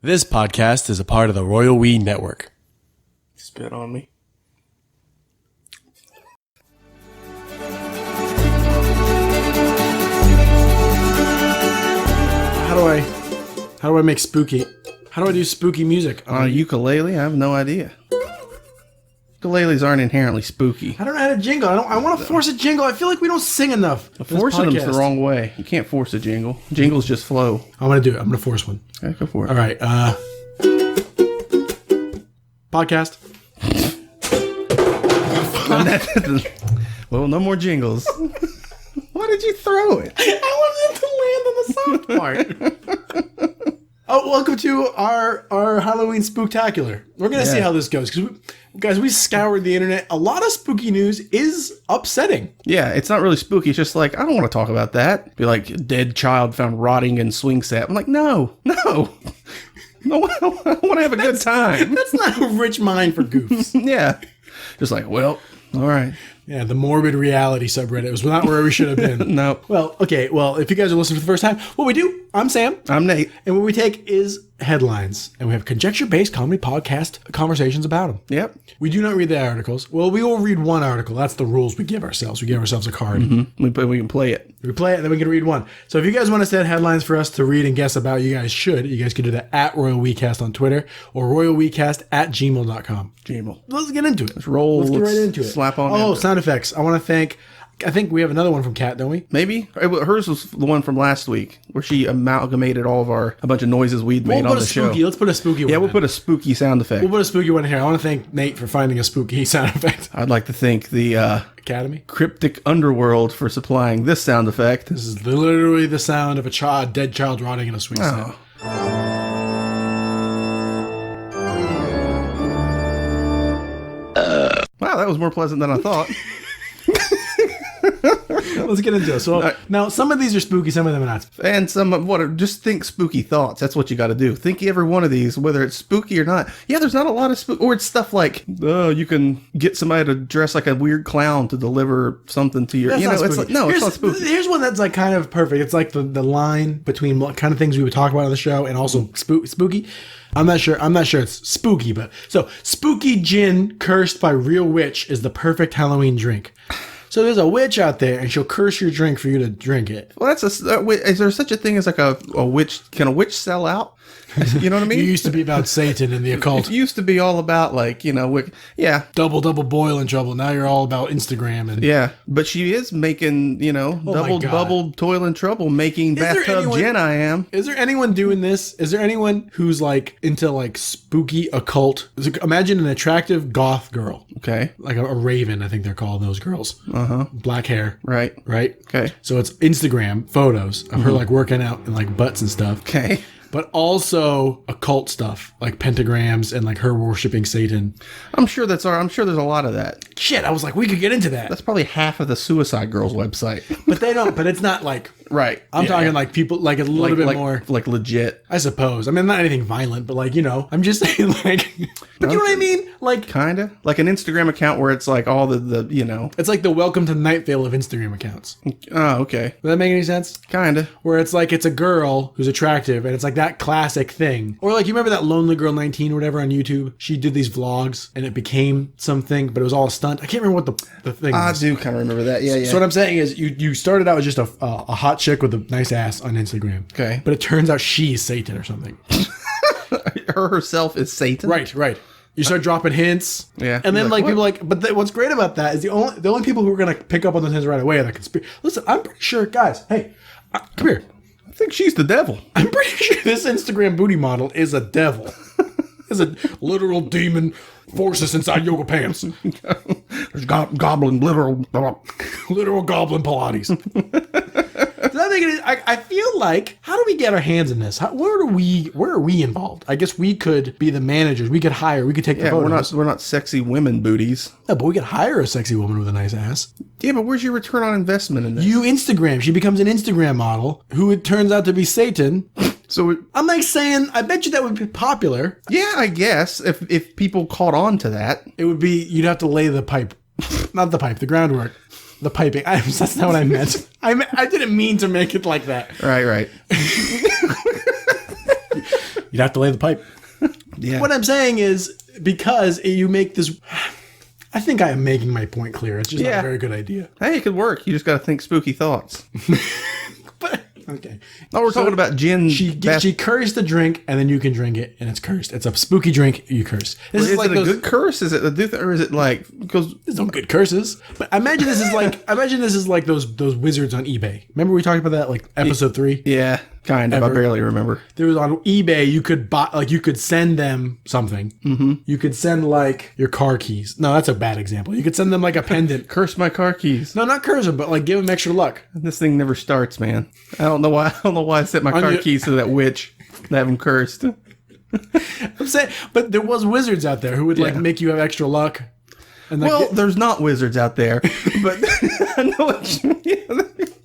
This podcast is a part of the Royal We Network. Spit on me. How do I make spooky? How do I do spooky music? On a ukulele? I have no idea. Ukuleles aren't inherently spooky. I don't know how to jingle. I want to force a jingle. I feel like we don't sing enough. Forcing them's the wrong way. You can't force a jingle. Jingles just flow. I'm going to do it. I'm going to force one. Okay, go for it. All right. Podcast. Well, no more jingles. Why did you throw it? I wanted it to land on the soft part. Oh, welcome to our Halloween spooktacular. We're going to see how this goes. Because we scoured the internet. A lot of spooky news is upsetting. Yeah, it's not really spooky. It's just like, I don't want to talk about that. Be like, dead child found rotting in swing set. I'm like, no. No, I want to have a good time. That's not a rich mind for goofs. Yeah. Just like, well, all right. Yeah, the morbid reality subreddit was not where we should have been. No. Well, okay. Well, if you guys are listening for the first time, what we do, I'm Sam. I'm Nate. And what we take is headlines. And we have conjecture-based comedy podcast conversations about them. Yep. We do not read the articles. Well, we will read one article. That's the rules we give ourselves. We give ourselves a card. Mm-hmm. We can play it. We play it, and then we can read one. So if you guys want to set headlines for us to read and guess about, you guys should. You guys can do that at Royal WeCast on Twitter or royalwecast@gmail.com. Gmail. Let's get into it. Let's roll. Let's get right into it. Slap on. Oh, sound effects. I think we have another one from Kat, don't we? Maybe. Hers was the one from last week where she amalgamated a bunch of noises we'd made on the show. Let's put a spooky one. Yeah, we'll put a spooky sound effect. We'll put a spooky one here. I want to thank Nate for finding a spooky sound effect. I'd like to thank the Academy Cryptic Underworld for supplying this sound effect. This is literally the sound of a dead child rotting in a swing set. Wow, that was more pleasant than I thought. Let's get into it. So now, some of these are spooky, some of them are not. And some of just think spooky thoughts. That's what you got to do. Think every one of these, whether it's spooky or not. Yeah, there's not a lot of spook, or it's stuff like, you can get somebody to dress like a weird clown to deliver something to your. That's it's like, no, it's not spooky. Here's one that's like kind of perfect. It's like the line between what kind of things we would talk about on the show and also spooky. I'm not sure it's spooky, but so spooky gin cursed by real witch is the perfect Halloween drink. So there's a witch out there, and she'll curse your drink for you to drink it. Well, is there such a thing as like a witch? Can a witch sell out? You know what I mean? It used to be about Satan and the occult. It used to be all about like, double boil in trouble. Now you're all about Instagram and yeah. But she is making, double bubble toil and trouble making bathtub gin. I am. Is there anyone doing this? Is there anyone who's like into like spooky occult? Imagine an attractive goth girl. Okay. Like a raven, I think they're called those girls. Black hair. Right. Okay. So it's Instagram photos of her like working out and like butts and stuff. Okay. But also occult stuff, like pentagrams and like her worshiping Satan. I'm sure there's a lot of that. Shit, I was like, we could get into that. That's probably half of the Suicide Girls website. But they don't, but it's not like... Right. I'm talking like people, like a little bit more... Like legit. I suppose. I mean, not anything violent, but like, I'm just saying like... But you know what I mean? Like... Kinda. Like an Instagram account where it's like all the It's like the Welcome to Night Vale of Instagram accounts. Oh, okay. Does that make any sense? Kinda. Where it's like, it's a girl who's attractive and it's like that classic thing. Or like, you remember that Lonely Girl 19 or whatever on YouTube? She did these vlogs and it became something, but it was all a stunt. I can't remember what the thing was. I do kind of remember that. Yeah. So what I'm saying is you started out as just a hot chick with a nice ass on Instagram. Okay. But it turns out she's Satan or something. Her herself is Satan? Right. You start dropping hints. Yeah. And then like people like, but what's great about that is the only people who are going to pick up on those hints right away are the conspiracy. Listen, I'm pretty sure, guys, hey, come here. I think she's the devil. I'm pretty sure this Instagram booty model is a devil. Is a literal demon forces inside yoga pants. There's goblin, literal goblin Pilates. Does that make it? I feel like, how do we get our hands in this? Where are we involved? I guess we could be the managers. We could hire. We could take the photos. We're not sexy women booties. No, but we could hire a sexy woman with a nice ass. Yeah, but where's your return on investment in this? You Instagram. She becomes an Instagram model who it turns out to be Satan. So I'm like saying, I bet you that would be popular. Yeah, I guess if people caught on to that, it would be. You'd have to lay the pipe, not the pipe, the groundwork. The piping. That's not what I meant. I didn't mean to make it like that. Right. You You'd have to lay the pipe. Yeah. What I'm saying is, because you make this... I think I am making my point clear. It's just not a very good idea. Hey, it could work. You just got to think spooky thoughts. But, okay. Oh, we're talking about gin. She cursed the drink, and then you can drink it, and it's cursed. It's a spooky drink, you curse. Is it a good curse? Is it or is it like... Because there's no good curses. But imagine this is like those wizards on eBay. Remember we talked about that, like episode 3? Yeah, kind of. I barely remember. There was on eBay, you could buy, like, you could send them something. Mm-hmm. You could send, like, your car keys. No, that's a bad example. You could send them, like, a pendant. Curse my car keys. No, not curse them, but, like, give them extra luck. This thing never starts, man. I don't know why I sent my car keys to that witch to have them cursed. I'm saying, but there was wizards out there who would, like, make you have extra luck. And, like, there's not wizards out there, but I know what you mean.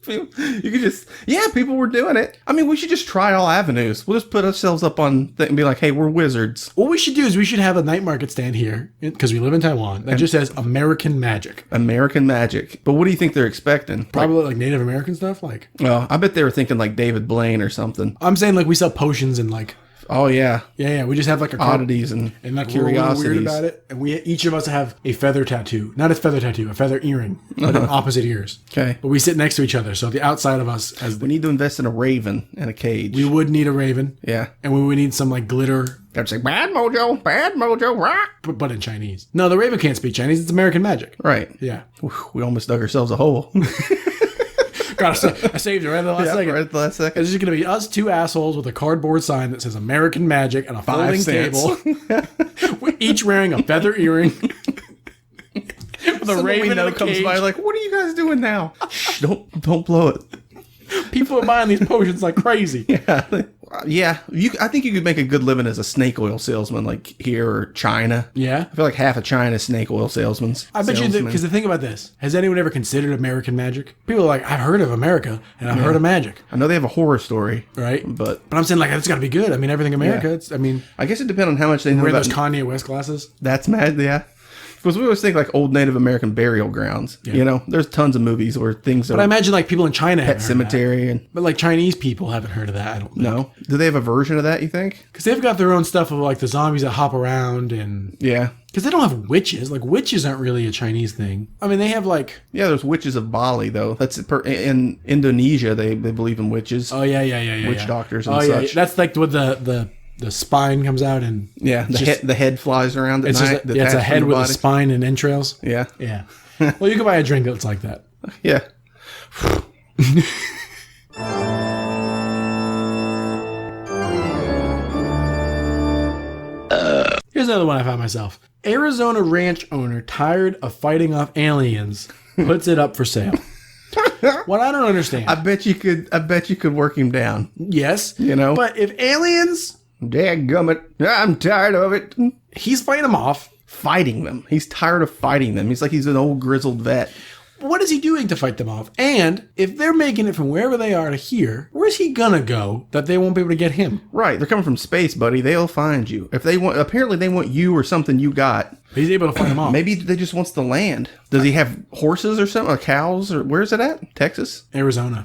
You could just, people were doing it. I mean, we should just try all avenues. We'll just put ourselves up on and be like, hey, we're wizards. What we should do is we should have a night market stand here, because we live in Taiwan, that just says American Magic. American Magic. But what do you think they're expecting? Probably like Native American stuff? Like, well, I bet they were thinking like David Blaine or something. I'm saying like we sell potions and like... Oh, yeah. Yeah. We just have like a oddities and like curiosities. Weird about it. And we each of us have a feather tattoo. Not a feather tattoo, a feather earring, but in opposite ears. Okay. But we sit next to each other. So the outside of us has... We need to invest in a raven and a cage. We would need a raven. Yeah. And we would need some like glitter. They'd say, bad mojo, rock. But in Chinese. No, the raven can't speak Chinese. It's American Magic. Right. Yeah. We almost dug ourselves a hole. I saved it right at the last second. Right at the last second. It's just going to be us two assholes with a cardboard sign that says American Magic and a folding table. We're each wearing a feather earring. The raven comes by like, what are you guys doing now? Shh, don't blow it. People are buying these potions like crazy. Yeah. I think you could make a good living as a snake oil salesman, like here or China. Yeah. I feel like half of China is snake oil salesmen. I bet you, because the thing about this, has anyone ever considered American Magic? People are like, I've heard of America and I've heard of magic. I know they have a horror story, right? But I'm saying like it's got to be good. I mean, everything America. Yeah. I guess it depends on how much they know wear about those Kanye West glasses. That's mad. Yeah. Because we always think like old Native American burial grounds. Yeah. You know, there's tons of movies where things are. But I imagine like people in China have cemetery but like Chinese people haven't heard of that. I don't know. Do they have a version of that, you think? Because they've got their own stuff of like the zombies that hop around and... Yeah. Because they don't have witches. Like witches aren't really a Chinese thing. I mean, they have like... Yeah, there's witches of Bali though. That's in Indonesia. They believe in witches. Oh yeah. Witch doctors and such. That's like with the spine comes out and... Yeah, the head flies around at night. It's a head with a spine and entrails. Yeah. Yeah. Well, you can buy a drink that's like that. Yeah. Here's another one I found myself. Arizona ranch owner tired of fighting off aliens puts it up for sale. What I don't understand. I bet you could work him down. Yes. You know? But if aliens... Dadgummit, I'm tired of it. He's fighting them off. Fighting them. He's tired of fighting them. He's like he's an old grizzled vet. What is he doing to fight them off? And if they're making it from wherever they are to here, where's he gonna go that they won't be able to get him? Right. They're coming from space, buddy. They'll find you. If they want, apparently they want you or something you got. He's able to fight them off. Maybe they just wants the land. Does he have horses or something? Or cows? Or where's it at? Texas? Arizona.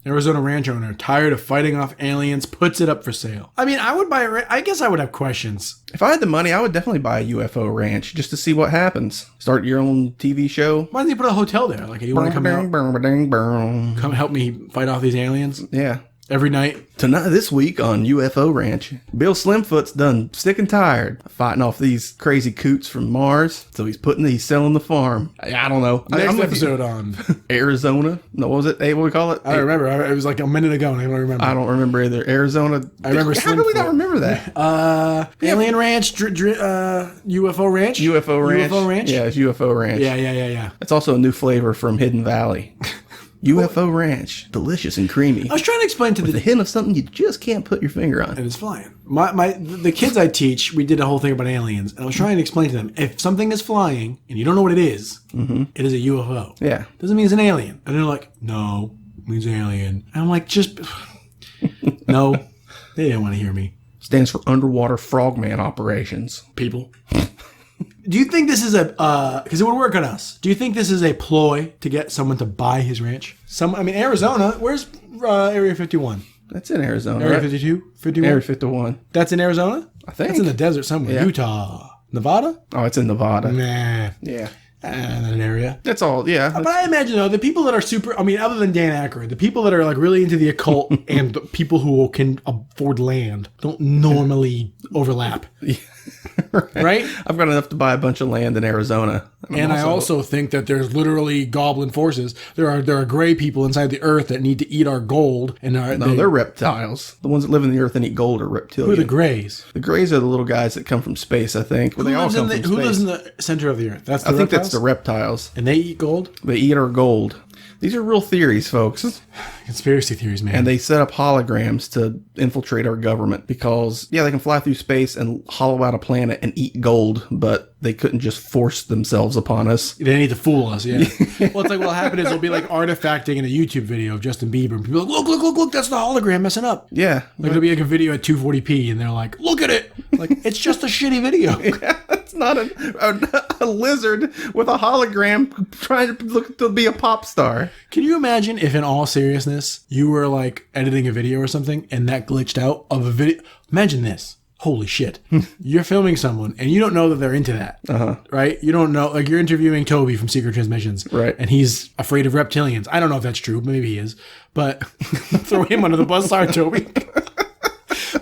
Arizona ranch owner, tired of fighting off aliens, puts it up for sale. I mean, I would buy I guess I would have questions. If I had the money, I would definitely buy a UFO ranch just to see what happens. Start your own TV show. Why don't you put a hotel there? Like, you want to come out? Come help me fight off these aliens? Yeah. Every night. Tonight, this week on UFO Ranch, Bill Slimfoot's done sick and tired of fighting off these crazy coots from Mars. So he's selling the farm. I don't know. Next episode on Arizona. No, what was it? What do we call it? I don't remember. It was like a minute ago and I don't remember. I don't remember either. Arizona. I remember. How do we not remember that? Alien Ranch, UFO Ranch. UFO Ranch. UFO Ranch. Yeah, it's UFO Ranch. Yeah. It's also a new flavor from Hidden Valley. UFO Ranch, delicious and creamy. I was trying to explain to with a hint of something you just can't put your finger on. And it's flying. The kids I teach, we did a whole thing about aliens, and I was trying to explain to them, if something is flying and you don't know what it is, it is a UFO. Yeah. Doesn't mean it's an alien. And they're like, no, it means alien. And I'm like, just, no. They didn't want to hear me. Stands for Underwater Frogman Operations. People. Do you think this is because it would work on us. Do you think this is a ploy to get someone to buy his ranch? Arizona, where's Area 51? That's in Arizona, Area right? 52? 51? Area 51. That's in Arizona? I think. That's in the desert somewhere. Yeah. Utah. Nevada? Oh, it's in Nevada. Nah. Yeah. An area. That's all, yeah. But I imagine, though, the people that are super, I mean, other than Dan Aykroyd, the people that are like really into the occult and the people who can afford land don't normally overlap. Right? I've got enough to buy a bunch of land in Arizona. And I also think that there's literally goblin forces. There are gray people inside the earth that need to eat our gold. And they're reptiles. The ones that live in the earth and eat gold are reptilian. Who are the grays? The grays are the little guys that come from space, I think. Well, they all come from space. Who lives in the center of the earth? That's the I think reptiles? that's the reptiles. And they eat gold? They eat our gold. These are real theories, folks. Conspiracy theories, man. And they set up holograms to infiltrate our government because, yeah, they can fly through space and hollow out a planet and eat gold, but they couldn't just force themselves upon us. They need to fool us, yeah. Well, it's like what'll happen is it'll be like artifacting in a YouTube video of Justin Bieber. And people are like, look, that's the hologram messing up. Yeah. Like it'll be like a video at 240p and they're like, look at it. Like, it's just a shitty video. Yeah, it's not a lizard with a hologram trying to look to be a pop star. Can you imagine if in all seriousness, you were like editing a video or something and that glitched out of a video? Imagine this. Holy shit. You're filming someone and you don't know that they're into that. Right? You don't know. Like you're interviewing Toby from Secret Transmissions. Right. And he's afraid of reptilians. I don't know if that's true. Maybe he is. But throw him under the bus. Sorry, Toby.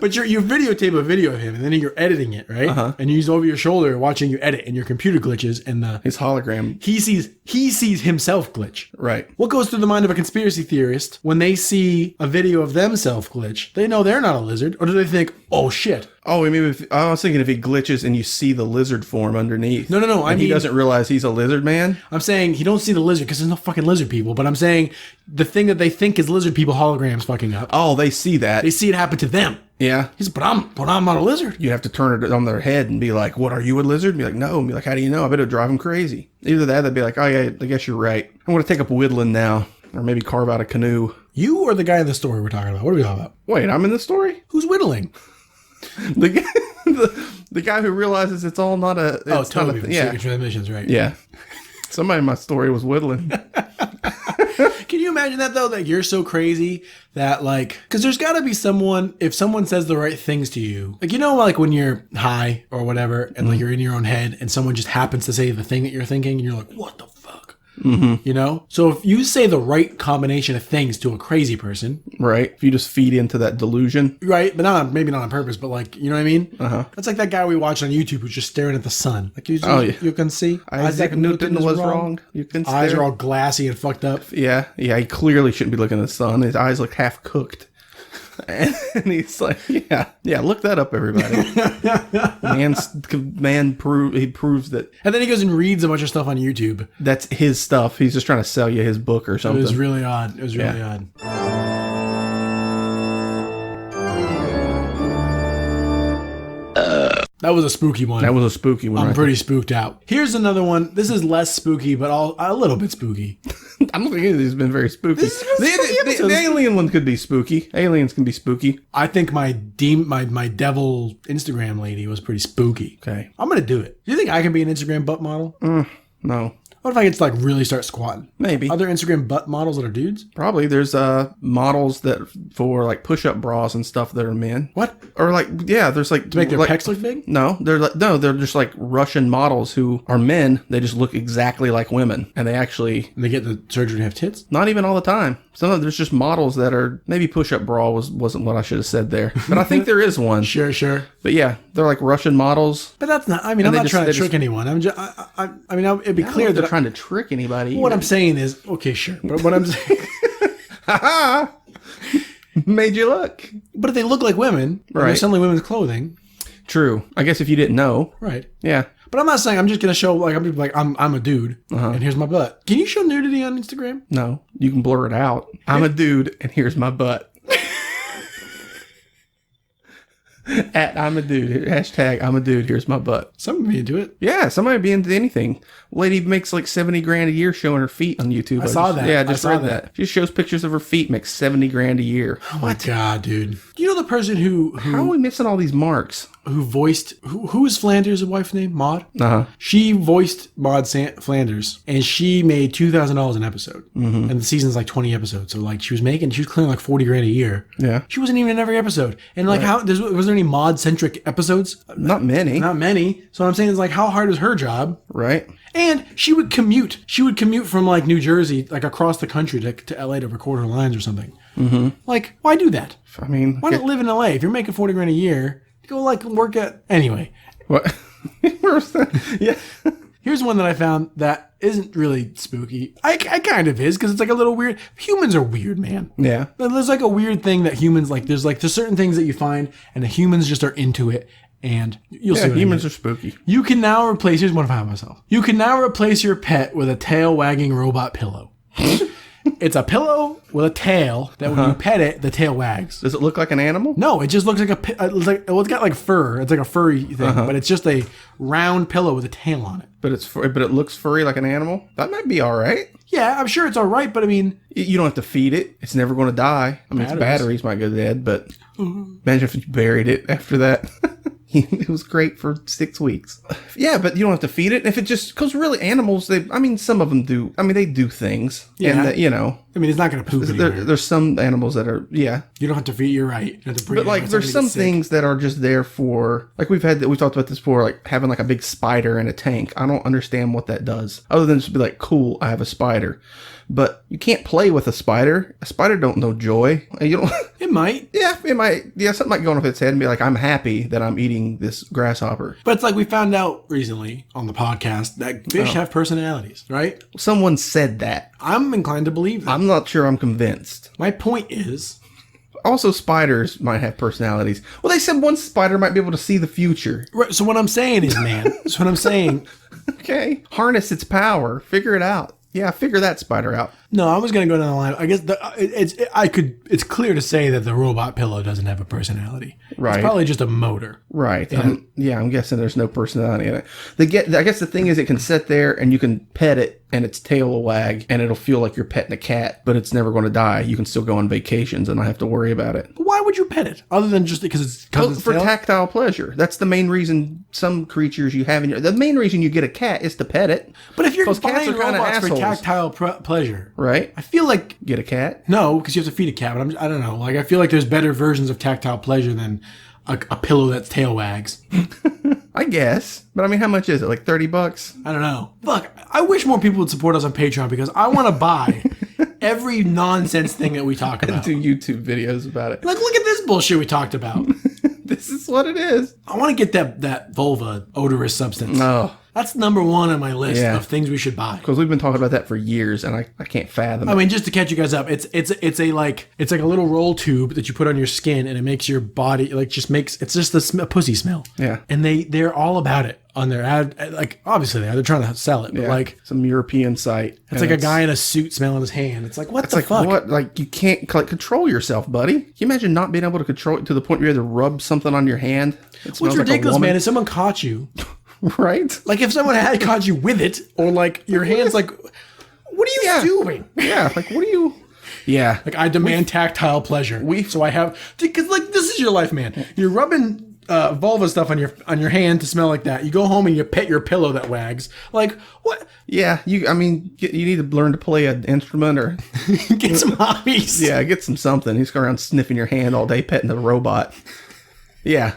But you videotape a video of him and then you're editing it, right? And he's over your shoulder watching you edit and your computer glitches and His hologram. he sees himself glitch. Right. What goes through the mind of a conspiracy theorist when they see a video of themselves glitch? They know they're not a lizard, or do they think, "Oh shit"? Oh, I mean, I was thinking if he glitches and you see the lizard form underneath. No. I mean, he doesn't realize he's a lizard man. I'm saying he don't see the lizard because there's no fucking lizard people. But I'm saying the thing that they think is lizard people holograms fucking up. Oh, they see that. They see it happen to them. Yeah. He's, but I'm not a lizard. You have to turn it on their head and be like, "What, are you a lizard?" And be like, "No." And be like, "How do you know?" I bet it'd drive them crazy. Either that, they'd be like, "Oh yeah, I guess you're right. I'm going to take up whittling now." Or maybe carve out a canoe. You or the guy in the story we're talking about? What are we talking about? Wait, I'm in the story? Who's whittling? The guy, the guy who realizes it's all not a... Oh, it's Toby not a, from yeah. Secret Transmissions, right? Yeah. Somebody in my story was whittling. Can you imagine that though? That you're so crazy that like, because there's got to be someone, if someone says the right things to you, like, you know, like when you're high or whatever and like you're in your own head and someone just happens to say the thing that you're thinking and you're like, what the fuck? You know? So if you say the right combination of things to a crazy person, Right. If you just feed into that delusion. right? But maybe not on purpose, but like, you know what I mean? That's like that guy we watched on YouTube who's just staring at the sun. Like you can see Isaac Newton was wrong. You can Eyes stare. are all glassy and fucked up. Yeah. Yeah. He clearly shouldn't be looking at the sun. His eyes look half cooked. And he's like, yeah, look that up, everybody. He proves that And then he goes and reads a bunch of stuff on YouTube. that's his stuff. He's just trying to sell you his book or It something. was really odd. It was really odd. That was a spooky one. That was a spooky one. I'm right pretty spooked out. Here's another one. This is less spooky, but a little bit spooky. there. I don't think any of these have been very spooky. This is a spooky episode. The alien one could be spooky. Aliens can be spooky. I think my devil Instagram lady was pretty spooky. Okay. I'm gonna do it. Do you think I can be an Instagram butt model? No. What if I could like really start squatting? Maybe. Are there Instagram butt models that are dudes? Probably. There's models that for like push-up bras and stuff that are men. What? Or like, yeah, there's like To make their like, pecs look big? No, they're just like Russian models who are men. They just look exactly like women, and they actually And they get the surgery to have tits? not even all the time. Some of there's just models that are maybe push-up bra wasn't what I should have said there, but I think there is one. Sure. But yeah, they're like Russian models. But that's not. I mean, I'm they not just- trying to they trick just- anyone. I'm just. I mean, it'd be I don't know clear if that they're trying to trick anybody. what I'm saying is okay, sure. But what I'm saying. Made you look. But if they look like women, right? They're Right. selling women's clothing, True. I guess if you didn't know. right? Yeah. But I'm not saying I'm just gonna show like I'm a dude and here's my butt. Can you show nudity on Instagram? No, you can blur it out. I'm a dude, and here's my butt. At I'm a dude. Hashtag I'm a dude. Here's my butt. Some of you do it. Yeah, somebody be into anything. Lady makes like $70,000 a year showing her feet on YouTube. I saw that. Yeah, I I just saw read that. that. She shows pictures of her feet, makes $70,000 a year. Oh my god, dude! You know the person who How are we missing all these marks? who voiced who is Flanders' wife's name? Maud. She voiced Maud Flanders, and she made $2,000 an episode, and the season's like 20 episodes. So like she was clearing like $40,000 a year. Yeah, she wasn't even in every episode. And like was there any Maud centric episodes? Not many. So what I'm saying is like, how hard was her job? Right. And she would commute. She would commute from like New Jersey, like across the country to LA to record her lines or something. Like, why do that? I mean, why not live in LA? If you're making $40,000 a year, go like work at anyway. What? Where was that? Yeah. Here's one that I found that isn't really spooky. I kind of is, because it's like a little weird. Humans are weird, man. Yeah. There's like a weird thing that humans like. There's certain things that you find, and the humans just are into it. And you'll see what humans are spooky. You can now replace. Here's one I found myself. You can now replace your pet with a tail wagging robot pillow. It's a pillow with a tail that when you pet it, the tail wags. Does it look like an animal? No, it just looks like it's got like fur. It's like a furry thing, but it's just a round pillow with a tail on it. But it looks furry like an animal. That might be all right. Yeah, I'm sure it's all right, but I mean, you don't have to feed it. It's never going to die. I mean, its batteries might go dead, but imagine if you buried it after that. It was great for 6 weeks. Yeah, but you don't have to feed it. If it just, because really animals, some of them do. I mean, they do things. Yeah. And, I mean, it's not going to poop anywhere. There's some animals that are, yeah. You don't have to feed, you're right. You have to bring but like, there's some things that are just there for, like we've talked about this before, like having like a big spider in a tank. I don't understand what that does. Other than just be like, cool, I have a spider. But you can't play with a spider. A spider don't know joy. You don't. It might. Yeah, it might. Yeah, something might go on its head and be like, I'm happy that I'm eating this grasshopper. But it's like we found out recently on the podcast that fish have personalities, right? Someone said that. I'm inclined to believe that. I'm not sure I'm convinced. My point is... Also, spiders might have personalities. Well, they said one spider might be able to see the future. Right, so what I'm saying is, man... Okay. Harness its power. Figure it out. Yeah, figure that spider out. No, I was going to go down the line. I guess it's clear to say that the robot pillow doesn't have a personality. Right. It's probably just a motor. Right. I'm guessing there's no personality in it. I guess the thing is it can sit there and you can pet it and its tail will wag and it'll feel like you're petting a cat, but it's never going to die. You can still go on vacations and not have to worry about it. But why would you pet it? Other than just because it's for tactile pleasure. That's the main reason some creatures you have the main reason you get a cat is to pet it. But if you're buying robots for tactile pleasure, right? I feel like get a cat. No, because you have to feed a cat. But I don't know. Like I feel like there's better versions of tactile pleasure than a pillow that's tail wags. I guess. But I mean, how much is it? Like $30? I don't know. Fuck. I wish more people would support us on Patreon because I want to buy every nonsense thing that we talk about. Do YouTube videos about it. Like, look at this bullshit we talked about. This is what it is. I want to get that vulva odorous substance. Oh. That's number one on my list of things we should buy. Because we've been talking about that for years, and I can't fathom it. I mean, just to catch you guys up, it's like a little roll tube that you put on your skin, and it makes your body it's just a pussy smell. Yeah, and they're all about it on their ad. Like obviously they're trying to sell it, but like some European site. It's like a guy in a suit smelling his hand. It's like what the fuck? What? Like you can't control yourself, buddy. Can you imagine not being able to control it to the point where you had to rub something on your hand? What's ridiculous, man? If someone caught you. Right? Like if someone had caught you with it, or like your hand's like, what are you doing? Yeah, like what are you? Yeah, like I demand tactile pleasure. Because like this is your life, man. You're rubbing vulva stuff on your hand to smell like that. You go home and you pet your pillow that wags. Like what? Yeah, you need to learn to play an instrument or get some hobbies. Yeah, get something. He's going around sniffing your hand all day, petting the robot. Yeah.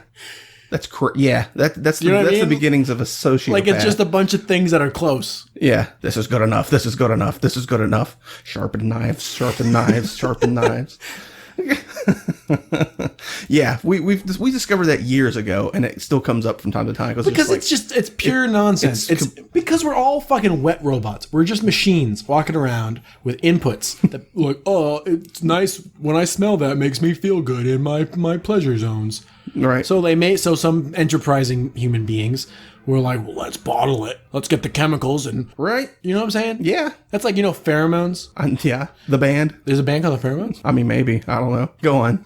That's that's the beginnings of a sociopath. Like it's just a bunch of things that are close. Yeah, this is good enough. This is good enough. This is good enough. Sharpen knives. Sharpen knives. Sharpen knives. Yeah, we discovered that years ago, and it still comes up from time to time because it's pure nonsense. It's because we're all fucking wet robots. We're just machines walking around with inputs that like, oh, it's nice when I smell that, makes me feel good in my pleasure zones. Right. So some enterprising human beings were like, well, let's bottle it. Let's get the chemicals and right. You know what I'm saying? Yeah. That's like, pheromones. Yeah. The band. There's a band called the Pheromones? I mean, maybe. I don't know. Go on.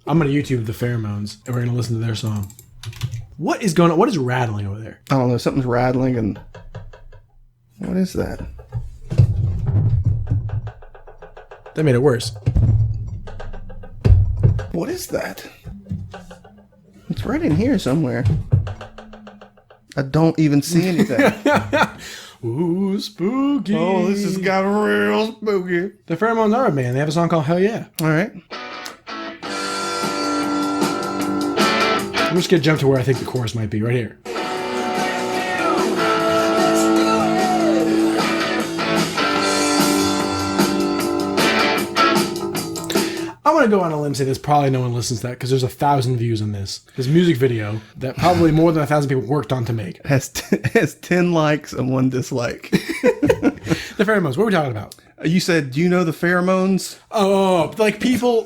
I'm going to YouTube the Pheromones and we're going to listen to their song. What is going on? What is rattling over there? I don't know. Something's rattling and what is that? That made it worse. What is that? It's right in here somewhere. I don't even see anything. Ooh, spooky. Oh, this has got real spooky. The Pheromones are a band. They have a song called Hell Yeah. All right. I'm just going to jump to where I think the chorus might be, right here. I'm going to go on a limb and say there's probably no one listens to that because there's 1,000 views on this music video that probably more than 1,000 people worked on to make. Has 10 likes and 1 dislike. The Pheromones, what are we talking about? You said, do you know the pheromones? Oh, like people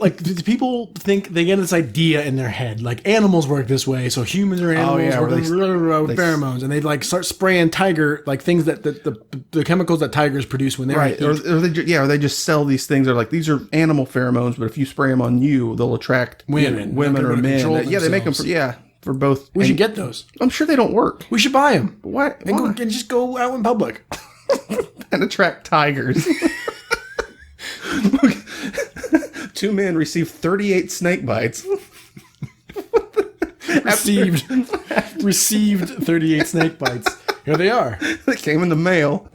think they get this idea in their head, like animals work this way, so humans are animals with pheromones, and they like start spraying tiger like things that the chemicals that tigers produce when they're right, or they just sell these things. They're like, these are animal pheromones, but if you spray them on you, they'll attract women or men. Yeah, they make them for both. We should get those. I'm sure they don't work. We should buy them. What? And just go out in public and attract tigers. 2 men received 38 snake bites. Received 38 snake bites. Here they are. They came in the mail.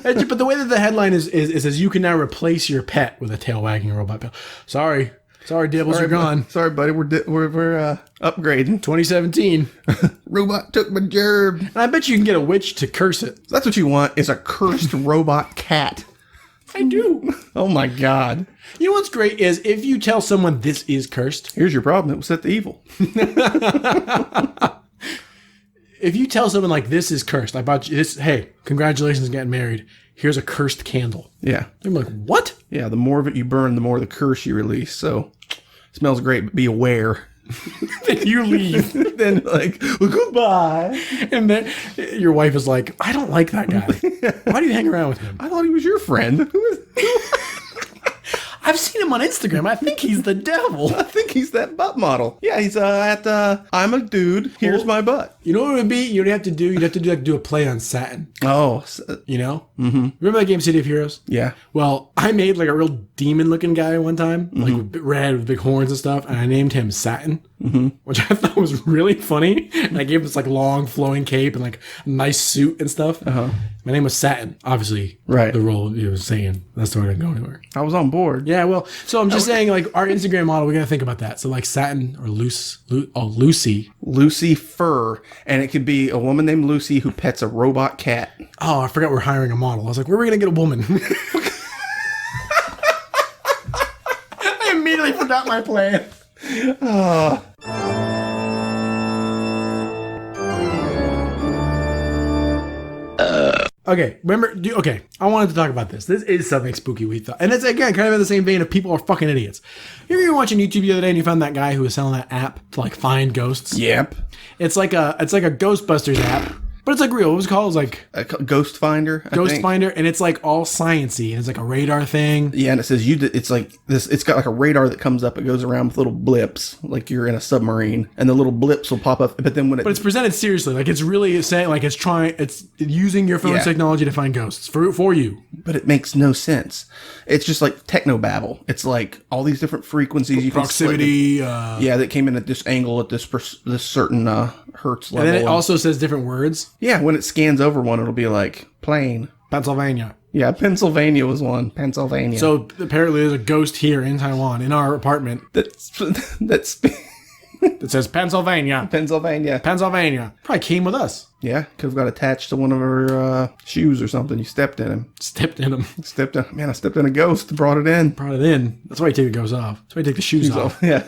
But the way that the headline is it says you can now replace your pet with a tail wagging robot pet. Sorry, Dibbles, you're gone. Sorry, buddy. We're upgrading. 2017. Robot took my gerb. And I bet you can get a witch to curse it. That's what you want, is a cursed robot cat. I do. Oh my God. You know what's great is if you tell someone this is cursed. Here's your problem. It will set the evil. If you tell someone like this is cursed, I bought you this. Hey, congratulations on getting married. Here's a cursed candle. Yeah. I'm like, what? Yeah. The more of it you burn, the more the curse you release. So it smells great, but be aware. Then you leave. Then like, well, goodbye. And then your wife is like, I don't like that guy. Why do you hang around with him? I thought he was your friend. I've seen him on Instagram. I think he's the devil. I think he's that butt model. Yeah, he's at I'm a dude. Here's my butt. You know what it would be? You'd have to do a play on satin. Oh, you know? Mm-hmm. Remember that game City of Heroes? Yeah. Well, I made like a real demon-looking guy one time, like with red with big horns and stuff, and I named him Satin, which I thought was really funny. And I gave him this like long flowing cape and like a nice suit and stuff. My name was Satin, obviously. Right. The role you were saying. That story didn't go anywhere. I was on board. Yeah, well, so I'm just saying, like, our Instagram model, we got to think about that. So, like, Satin or Lucy. Lucy Fur. And it could be a woman named Lucy who pets a robot cat. Oh, I forgot we're hiring a model. I was like, where are we going to get a woman? I immediately forgot my plan. Okay, remember, I wanted to talk about this. This is something spooky we thought. And it's, again, kind of in the same vein of people are fucking idiots. You were watching YouTube the other day and you found that guy who was selling that app to, like, find ghosts? Yep. It's like a Ghostbusters app. But it's like real. What was it called? It was like a Ghost Finder. Ghost Finder, and it's like all sciencey. And it's like a radar thing. Yeah, and it says it's like this. It's got like a radar that comes up. It goes around with little blips, like you're in a submarine, and the little blips will pop up. But then it's presented seriously, like it's really saying, like it's using your phone's technology to find ghosts for you. But it makes no sense. It's just like technobabble. It's like all these different frequencies you proximity. That came in at this angle at this certain hertz level. And then it also says different words. Yeah, when it scans over one, it'll be like plane. Pennsylvania. Yeah, Pennsylvania was one. Pennsylvania. So apparently there's a ghost here in Taiwan in our apartment. That's It says Pennsylvania. Pennsylvania. Probably came with us. Yeah, could have got attached to one of her shoes or something. You stepped in him. Man, I stepped in a ghost. Brought it in. That's why you take the ghost off. That's why you take the shoes off. Yeah.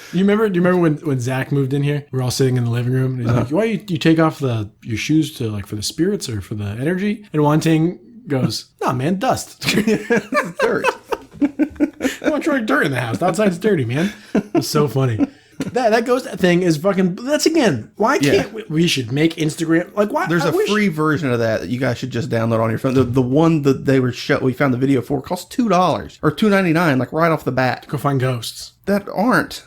Do you remember when Zach moved in here? We were all sitting in the living room, and he's like, "Why you take off your shoes to like for the spirits or for the energy?" And Wanting goes, "Nah, man, dust, dirt. I want to throw dirt in the house. Outside's dirty, man." It's so funny. That ghost thing is fucking. That's again. Why can't we should make Instagram like why? There's a free version of that you guys should just download on your phone. The one that they were we found the video for costs $2 or $2.99, like right off the bat. Go find ghosts that aren't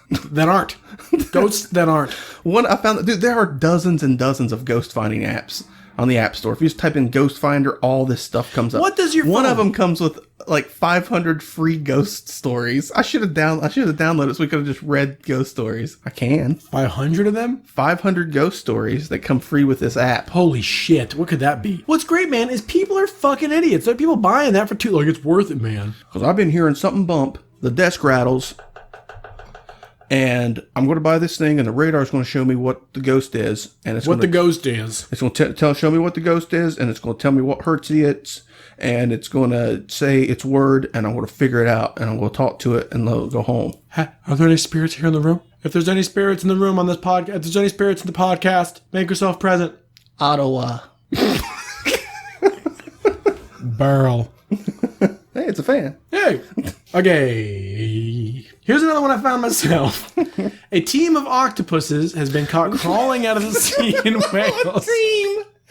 ghosts that aren't. One I found, dude. There are dozens and dozens of ghost finding apps. on the App Store. If you just type in Ghost Finder, all this stuff comes up. What does your One phone- of them comes with like 500 free ghost stories. I should have downloaded it so we could have just read ghost stories. I can. 500 of them? 500 ghost stories that come free with this app. Holy shit, what could that be? What's great, man, is people are fucking idiots. There are people buying that for two. Like, it's worth it, man. Because I've been hearing something bump, the desk rattles, and I'm going to buy this thing, and the radar's going to show me what the ghost is. And it's What the ghost is. It's going to show me what the ghost is, and it's going to tell me what hertz it's, and it's going to say its word, and I'm going to figure it out, and I'm going to talk to it, and then go home. Are there any spirits here in the room? If there's any spirits in the room on this podcast, if there's any spirits in the podcast, make yourself present. Ottawa. Burl. Hey, it's a fan. Hey. Okay. Here's another one I found myself. A team of octopuses has been caught crawling out of the sea in Wales.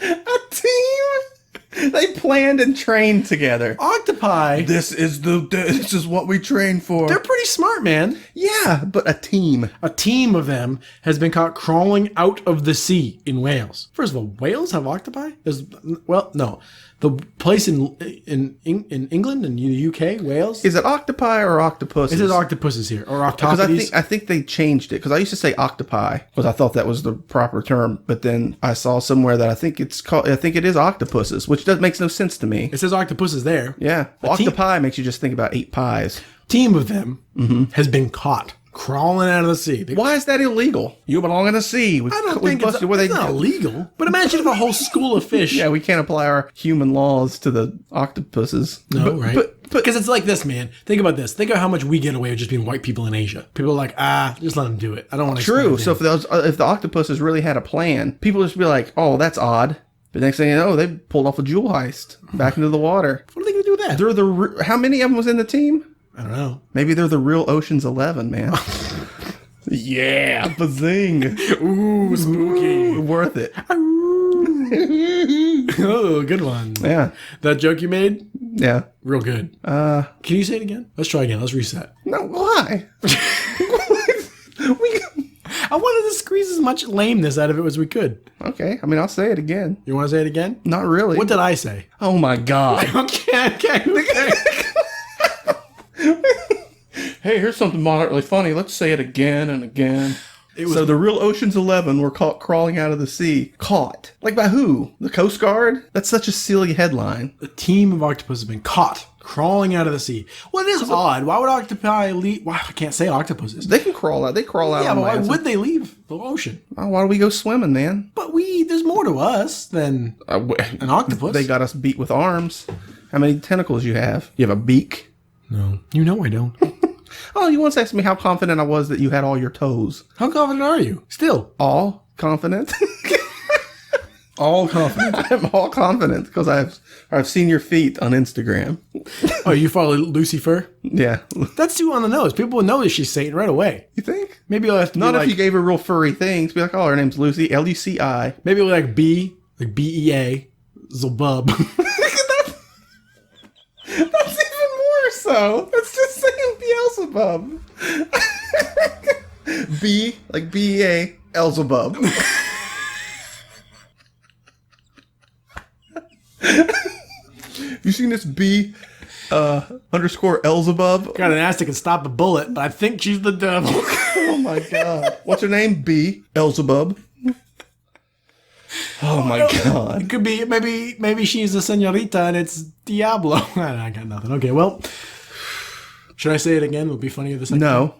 A team. They planned and trained together. Octopi. This is what we train for. They're pretty smart, man. Yeah, but a team. A team of them has been caught crawling out of the sea in Wales. First of all, Wales have octopi? No. The place in England and the UK, Wales. Is it octopi or octopus? It says octopuses here, or Because octopodes. I think they changed it. Because I used to say octopi because I thought that was the proper term. But then I saw somewhere that I think it is octopuses, which makes no sense to me. It says octopuses there. Yeah, well, octopi makes you just think about 8 pies. Team of them has been caught crawling out of the sea. Why is that illegal? You belong in the sea. I don't think it's not illegal. But imagine if a whole school of fish. Yeah, we can't apply our human laws to the octopuses. No, right? Because it's like this, man. Think about this. Think about how much we get away with just being white people in Asia. People are like, just let them do it. I don't want to. True. So if the octopuses really had a plan, people would just be like, oh, that's odd. But next thing you know, they pulled off a jewel heist back into the water. What are they going to do with that? How many of them was in the team? I don't know. Maybe they're the real Ocean's 11, man. Yeah, bazing. Ooh, spooky. Worth it. Oh, good one. Yeah. That joke you made? Yeah. Real good. Can you say it again? Let's try again. Let's reset. No, why? I wanted to squeeze as much lameness out of it as we could. Okay. I mean, I'll say it again. You want to say it again? Not really. What did I say? Oh, my God. Okay. Hey, here's something moderately funny. Let's say it again and again. So the real Ocean's 11 were caught crawling out of the sea. Caught. Like by who? The Coast Guard? That's such a silly headline. A team of octopus has been caught crawling out of the sea. Well, it is odd. Why would octopi leave? Why I can't say octopuses. They can crawl out. They crawl out. Yeah, on but why land. would they leave the ocean? Why do we go swimming, man? But there's more to us than an octopus. They got us beat with arms. How many tentacles you have? You have a beak? No. You know I don't. Oh, you once asked me how confident I was that you had all your toes. How confident are you? Still. All confident? All confident. I'm all confident because I've seen your feet on Instagram. Oh, you follow Lucifer? Yeah. That's too on the nose. People would know that she's Satan right away. You think? Maybe I'll have to Not be if like, you gave her real furry things. Be like, oh, her name's Lucy. Luci. maybe like B, like Bea Elzebub. That's even more so. That's just saying Beelzebub. B, like Bea Elzebub. Have you seen this B underscore Elzebub? Got an ass that can stop a bullet, but I think she's the devil. Oh my God. What's her name? B Elzebub. Oh my God. It could be, maybe she's a señorita and it's Diablo. I got nothing. Okay, well, should I say it again? It'll be funnier the second No.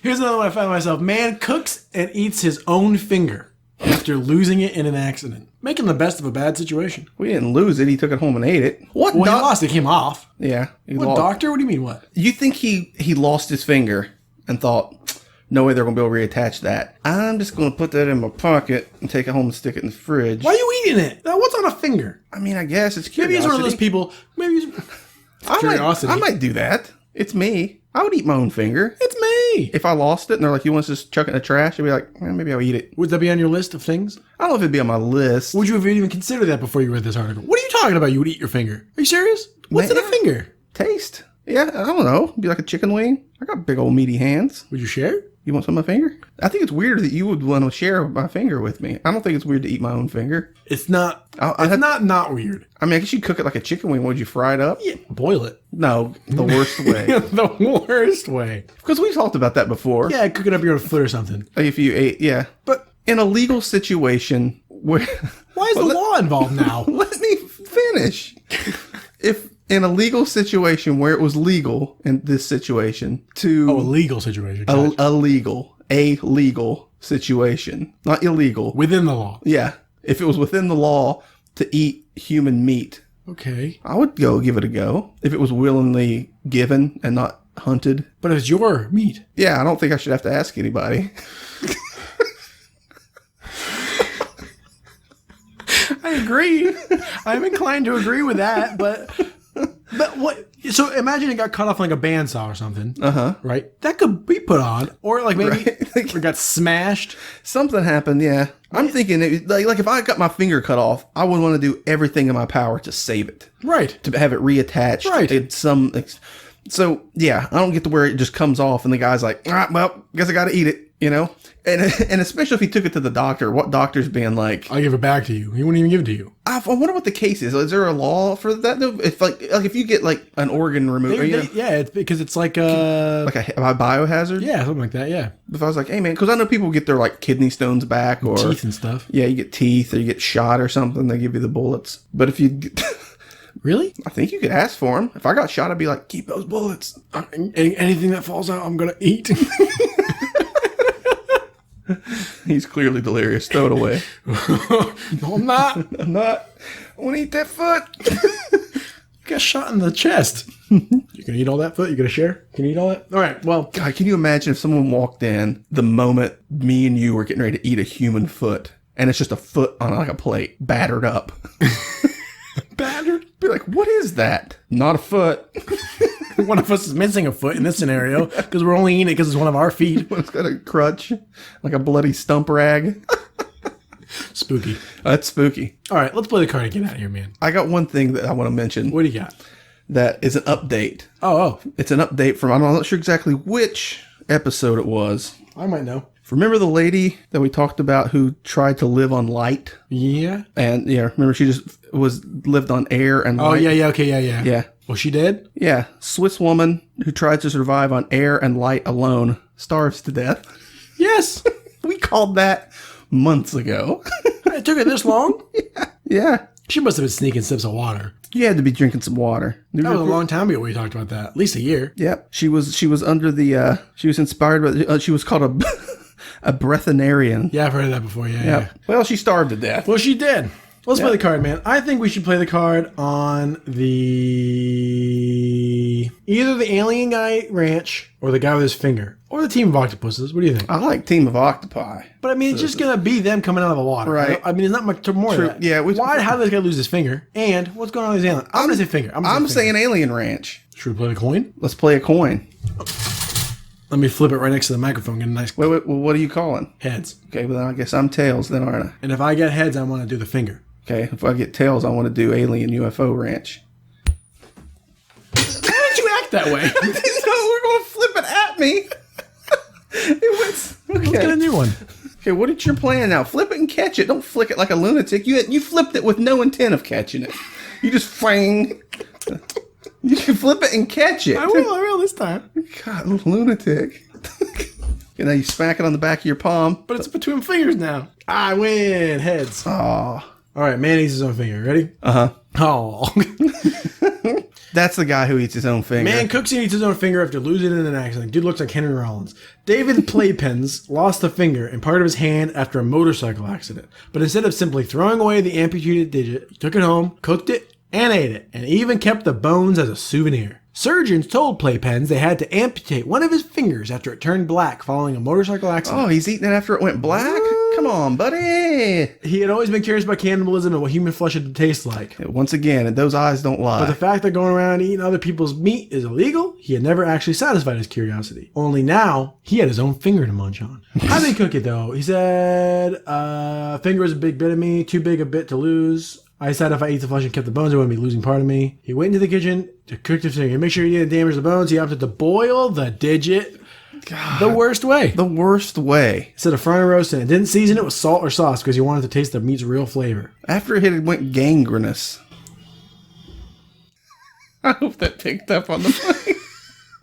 Here's another one I found myself. Man cooks and eats his own finger after losing it in an accident. Making the best of a bad situation. We didn't lose it. He took it home and ate it. What? Well, he lost it. It came off. Yeah. What, doctor? What do you mean, what? You think he lost his finger and thought, no way they're going to be able to reattach that. I'm just going to put that in my pocket and take it home and stick it in the fridge. Why are you eating it? Now, what's on a finger? I mean, I guess it's Maybe curiosity. he's one of those people. Maybe he's curiosity. I might do that. It's me. I would eat my own finger. It's me. If I lost it and they're like, you want to just chuck it in the trash? I'd be like, maybe I'll eat it. Would that be on your list of things? I don't know if it'd be on my list. Would you have even considered that before you read this article? What are you talking about? You would eat your finger? Are you serious? What's in a finger? Taste. Yeah, I don't know. Be like a chicken wing. I got big old meaty hands. Would you share it? You want some of my finger? I think it's weird that you would want to share my finger with me. I don't think it's weird to eat my own finger. It's not. Not weird. I mean, I guess you cook it like a chicken wing. Would you fry it up? Yeah, boil it. No, the worst way. The worst way. Because we've talked about that before. Yeah, cook it up your own foot or something. If you ate, yeah. But in a legal situation where... Why is the law involved now? Let me finish. If in a legal situation where it was legal in this situation to... Oh, a legal situation. A legal situation. Not illegal. Within the law. Yeah. If it was within the law to eat human meat, okay, I would go give it a go. If it was willingly given and not hunted. But it's your meat. Yeah, I don't think I should have to ask anybody. I agree. I'm inclined to agree with that, but what? So imagine it got cut off like a bandsaw or something. Right? That could be put on, or like maybe it got smashed. Something happened. Yeah, I'm thinking like if I got my finger cut off, I would want to do everything in my power to save it. Right. To have it reattached. Right. So yeah, I don't get to where it just comes off and the guy's like, all right, well, guess I got to eat it. You know, and especially if he took it to the doctor, what doctor's being like, I'll give it back to you. He wouldn't even give it to you. I wonder what the case is. Is there a law for that? Though? If like if you get like an organ removed, yeah, it's because it's like a biohazard. Yeah, something like that. Yeah. If I was like, hey man, because I know people get their like kidney stones back or teeth and stuff. Yeah, you get teeth or you get shot or something. They give you the bullets. But if you really, I think you could ask for them. If I got shot, I'd be like, keep those bullets. Anything that falls out, I'm gonna eat. He's clearly delirious. Throw it away. No, I'm not. I'm not. I want to eat that foot. Got shot in the chest. You can eat all that foot? You gonna share? Can you eat all that? All right. Well, God, can you imagine if someone walked in the moment me and you were getting ready to eat a human foot, and it's just a foot on like a plate, battered up. Battered? Be like, what is that? Not a foot. One of us is missing a foot in this scenario because we're only eating it because it's one of our feet. One's got a crutch, like a bloody stump rag. Spooky. That's spooky. All right, let's play the card and get out of here, man. I got one thing that I want to mention. What do you got? That is an update. Oh. It's an update from, I'm not sure exactly which episode it was. I might know. Remember the lady that we talked about who tried to live on light? Yeah. And yeah, remember she just lived on air and light? Oh, yeah, okay, yeah. Yeah. Well, she did? Yeah. Swiss woman who tried to survive on air and light alone starves to death. Yes. We called that months ago. It took her this long? Yeah. She must have been sneaking sips of water. You had to be drinking some water. That was a long time ago we talked about that. At least a year. Yep. She was under the, she was inspired by, she was called a breathanarian. Yeah, I've heard of that before. Yeah. Well, she starved to death. Well, she did. Let's play the card, man. I think we should play the card on either the alien guy ranch or the guy with his finger or the team of octopuses. What do you think? I like Team of Octopi. But I mean, it's just going to be them coming out of the water. Right. I mean, there's not much more to that. Yeah. How did this guy lose his finger? And what's going on with these aliens? I'm going to say finger. I'm saying alien ranch. Should we play the coin? Let's play a coin. Let me flip it right next to the microphone. Get a nice... Wait, well, what are you calling? Heads. Okay, well, then I guess I'm tails then, aren't I? And if I get heads, I want to do the finger. Okay, if I get tails, I want to do alien UFO ranch. Why did you act that way? We're going to flip it at me. Okay. Let's get a new one. Okay, what is your plan now? Flip it and catch it. Don't flick it like a lunatic. You flipped it with no intent of catching it. You just fling. You can flip it and catch it. I will this time. God, lunatic. And now you smack it on the back of your palm. But it's between fingers now. I win. Heads. Oh. All right, man eats his own finger. Ready? Uh-huh. Oh. That's the guy who eats his own finger. Man cooks and eats his own finger after losing it in an accident. Dude looks like Henry Rollins. David Playpens lost a finger and part of his hand after a motorcycle accident. But instead of simply throwing away the amputated digit, he took it home, cooked it, and ate it, and even kept the bones as a souvenir. Surgeons told Playpens they had to amputate one of his fingers after it turned black following a motorcycle accident. Oh, he's eating it after it went black? Come on, buddy. He had always been curious about cannibalism and what human flesh had to taste like. Once again, those eyes don't lie. But the fact that going around eating other people's meat is illegal, he had never actually satisfied his curiosity. Only now, he had his own finger to munch on. How did he cook it, though? He said, finger is a big bit of me, too big a bit to lose. I decided if I ate the flesh and kept the bones, I wouldn't be losing part of me. He went into the kitchen to cook the finger. Make sure he didn't damage the bones. He opted to boil the digit The worst way. The worst way. Instead of frying or roasting it, didn't season it with salt or sauce because you wanted to taste the meat's real flavor. After it went gangrenous. I hope that picked up on the plane.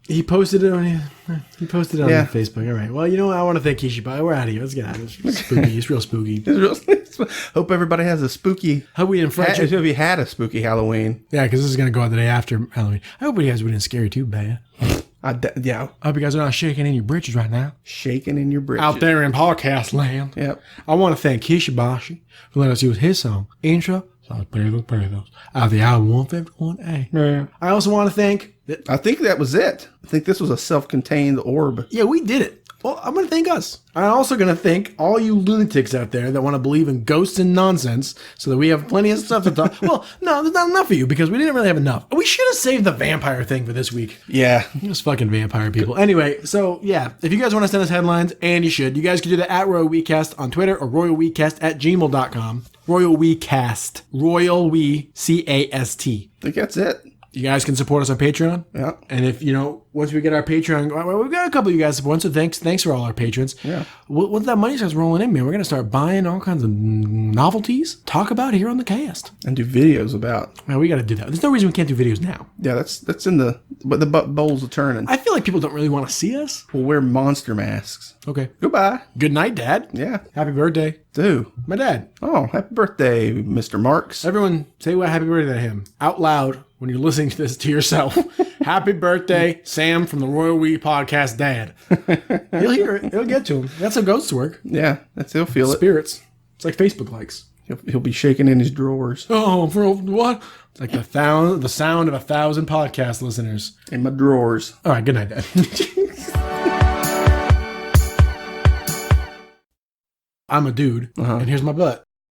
He posted it on Facebook. All right. Well, you know what? I want to thank Kishiba. We're out of here. Let's get out of here. It's spooky. It's real spooky. Hope everybody has a spooky. Hope we didn't fright you. If you had a spooky Halloween. Yeah, because this is going to go out the day after Halloween. I hope you guys were didn't scare you too bad. Yeah. I hope you guys are not shaking in your britches right now. Shaking in your britches. Out there in podcast land. Yep. I want to thank Kishibashi for letting us use his song, Intro. So I play those. Out of the album 151A. Yeah. I also want to thank... I think that was it. I think this was a self-contained orb. Yeah, we did it. Well, I'm going to thank us. I'm also going to thank all you lunatics out there that want to believe in ghosts and nonsense so that we have plenty of stuff to talk. Well, no, there's not enough for you because we didn't really have enough. We should have saved the vampire thing for this week. Yeah. Those fucking vampire people. Anyway, so yeah, if you guys want to send us headlines, and you should, you guys can do that at Royal WeCast on Twitter or royalwecast@gmail.com. Royal WeCast. Royal We, C-A-S-T. I think that's it. You guys can support us on Patreon. Yeah. And if, once we get our Patreon, well, we've got a couple of you guys supporting, so thanks for all our patrons. Yeah. Once that money starts rolling in, man, we're going to start buying all kinds of novelties, talk about here on the cast. And do videos about. Man, we got to do that. There's no reason we can't do videos now. Yeah, that's in the bowls are turning. I feel like people don't really want to see us. We'll wear monster masks. Okay. Goodbye. Good night, Dad. Yeah. Happy birthday. Do. My dad. Oh, happy birthday, Mr. Marks. Everyone say what happy birthday to him out loud when you're listening to this to yourself. Happy birthday, Sam from the Royal We Podcast Dad. He'll hear it. He'll get to him. That's how ghosts work. Yeah, he'll feel it. Spirits. It's like Facebook likes. He'll be shaking in his drawers. Oh, for what? It's like the sound of 1,000 podcast listeners. In my drawers. All right, good night, Dad. I'm a dude, and here's my butt.